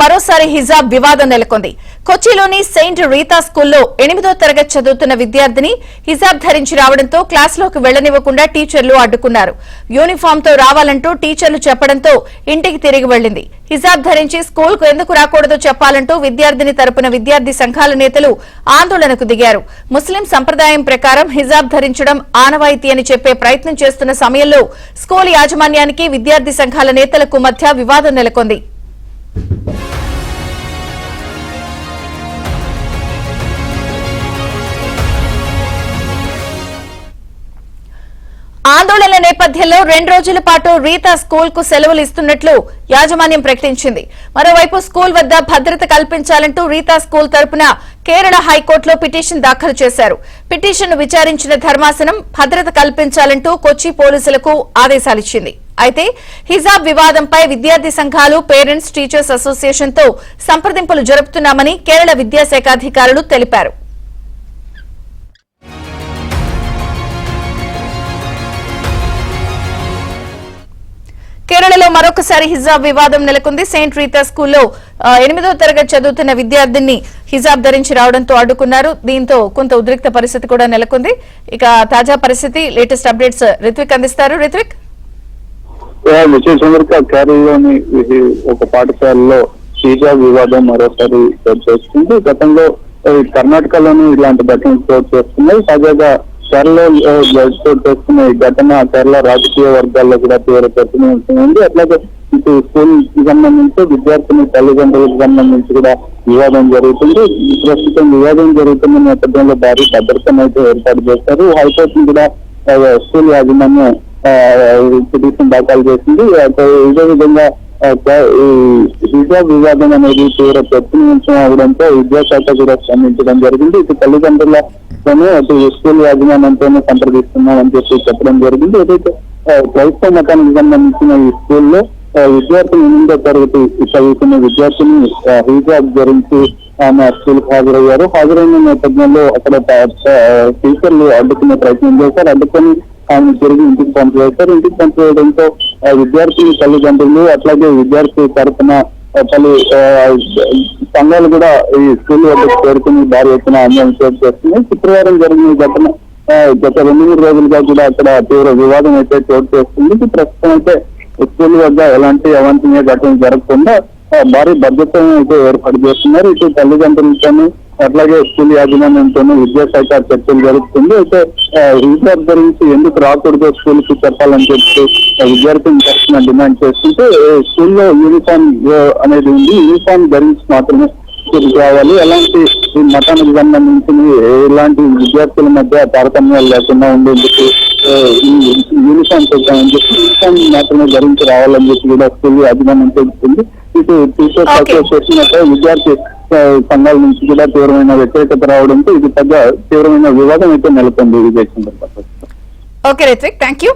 మరోసారి హిజాబ్ వివాదం నెలకొంది. కొచ్చిలోని సెయింట్ రీతా స్కూల్లో 8వ తరగతి చదువుతున్న విద్యార్థిని హిజాబ్ ధరించి రావడంతో క్లాసులోకి వెళ్లనివ్వకుండా టీచర్లు అడ్డుకున్నారు. యూనిఫామ్ తో రావాలంటూ టీచర్లు చెప్పడంతో ఇంటికి తిరిగి వెళ్లింది. హిజాబ్ ధరించి స్కూల్కు ఎందుకు రాకూడదో చెప్పాలంటూ విద్యార్థిని తరపున విద్యార్థి సంఘాల నేతలు ఆందోళనకు దిగారు. ముస్లిం సంప్రదాయం ప్రకారం హిజాబ్ ధరించడం ఆనవాయితీ అని చెప్పే ప్రయత్నం చేస్తున్న సమయంలో స్కూల్ యాజమాన్యానికి విద్యార్థి సంఘాల నేతలకు మధ్య వివాదం నెలకొంది. ఆందోళనల నేపథ్యంలో 2 రోజుల పాటు రీతా స్కూల్ కు సెలవులు ఇస్తున్నట్లు యాజమాన్యం ప్రకటించింది. మరోవైపు స్కూల్ వద్ద భద్రత కల్పించాలంటూ రీతా స్కూల్ తరపున కేరళ హైకోర్టులో పిటిషన్ దాఖలు చేశారు. పిటిషన్ను విచారించిన ధర్మాసనం భద్రత కల్పించాలంటూ కొచ్చి పోలీసులకు ఆదేశాలిచ్చింది. అయితే హిజాబ్ వివాదంపై విద్యార్థి సంఘాలు, పేరెంట్స్, టీచర్స్ అసోసియేషన్ తో సంప్రదింపులు జరుపుతున్నామని కేరళ విద్యాశాఖ అధికారులు తెలిపారు. కేరళలో మరొకసారి హిజాబ్ వివాదం నెలకొంది. సెయింట్ రీతా స్కూల్లో 8వ తరగతి చదువుతున్న విద్యార్థిని హిజాబ్ ధరించి రావడంతో అడ్డుకున్నారు. దీంతో కొంత ఉద్రిక్త పరిస్థితి కూడా నెలకొంది. ఇక తాజా పరిస్థితి, లేటెస్ట్ అప్డేట్స్ రిత్విక్ అందిస్తారు. రిత్విక్, విశేషంగా కేరళలోని ఒక పాఠశాలలో హిజాబ్ వివాదం మరోసారి చోటు చేసుకుంది. గతంలో కర్ణాటకలోని ఇలాంటి ఘటనలు చోటు చేస్తున్నాయి. తాజాగా కేరళలో చోటు చేసుకున్న ఈ ఘటన కేరళ రాజకీయ వర్గాల్లో కూడా తీవ్ర చర్చనీయాంశమైంది. అట్లాగే ఇటు స్కూల్ కి సంబంధించి విద్యార్థిని తల్లిదండ్రులకు సంబంధించి కూడా వివాదం జరుగుతుంది. ప్రస్తుతం వివాదం జరుగుతున్న నేపథ్యంలో భారీ భద్రతను అయితే ఏర్పాటు చేశారు. హైకోర్టు కూడా స్కూల్ యాజమాన్యం పిటిషన్ దాఖలు చేసింది. ఇదే విధంగా హిజాబ్ వివాదం అనేది తీవ్ర చర్చనీయాంశం అవడంతో విద్యాశాఖ కూడా స్పందించడం జరిగింది. ఇటు తల్లిదండ్రులతోనే అటు స్కూల్ యాజమాన్యంతోనే సంప్రదిస్తున్నామని చెప్పడం జరిగింది. ఏదైతే క్రైస్తవ మతానికి సంబంధించిన ఈ స్కూల్లో విద్యార్థులు 8వ తరగతి చదువుతున్న విద్యార్థిని హిజాబ్ ధరించి ఆమె స్కూల్ కు హాజరయ్యారు. హాజరైన నేపథ్యంలో అక్కడ టీచర్లు అడ్డుకునే ప్రయత్నం చేశారు. అడ్డుకొని ఆమె తిరిగి ఇంటికి పంపివేశారు. ఇంటికి పంపివేయడంతో విద్యార్థి తల్లిదండ్రులు అట్లాగే విద్యార్థి తరఫున పలు సంఘాలు కూడా ఈ స్కూల్ వద్దకు చేరుకుని భారీ ఎత్తున ఆందోళన చోటు చేస్తున్నాయి. శుక్రవారం జరిగిన ఈ ఘటన గత 2-3 రోజులుగా కూడా అక్కడ తీవ్ర వివాదం అయితే చోటు చేస్తుంది. ప్రస్తుతం అయితే స్కూల్ వద్ద ఎలాంటి అవాంఛనీయ ఘటనలు జరగకుండా భారీ భద్రతను అయితే ఏర్పాటు చేస్తున్నారు. ఇటు తల్లిదండ్రులతోనూ అట్లాగే స్కూల్ యాజమాన్యంతోనూ విద్యాశాఖ చర్చలు జరుగుతుంది. అయితే హిజాబ్ గురించి ఎందుకు రాకూడదో స్కూల్ కి చెప్పాలని చెప్పి విద్యార్థుల తరఫున డిమాండ్ చేస్తుంటే స్కూల్లో యూనిఫామ్ అనేది ఉంది. యూనిఫామ్ ధరించి మాత్రమే స్కూల్కి రావాలి. ఎలాంటి మతానికి సంబంధించిన ఎలాంటి విద్యార్థుల మధ్య తారతమ్యాలు లేకుండా ఉండేందుకు యూనిఫామ్ పెట్టామని చెప్పి యూనిఫామ్ మాత్రమే ధరించి రావాలని చెప్పి కూడా స్కూల్ యాజమాన్యం తెలుస్తుంది. ఇటు టీచర్స్ అసోసియేషన్ విద్యార్థి సంఘాల నుంచి కూడా తీవ్రమైన వ్యతిరేకత రావడంతో ఇది పెద్ద తీవ్రమైన వివాదం అయితే నెలకొంది. Okay Ritvik, thank you.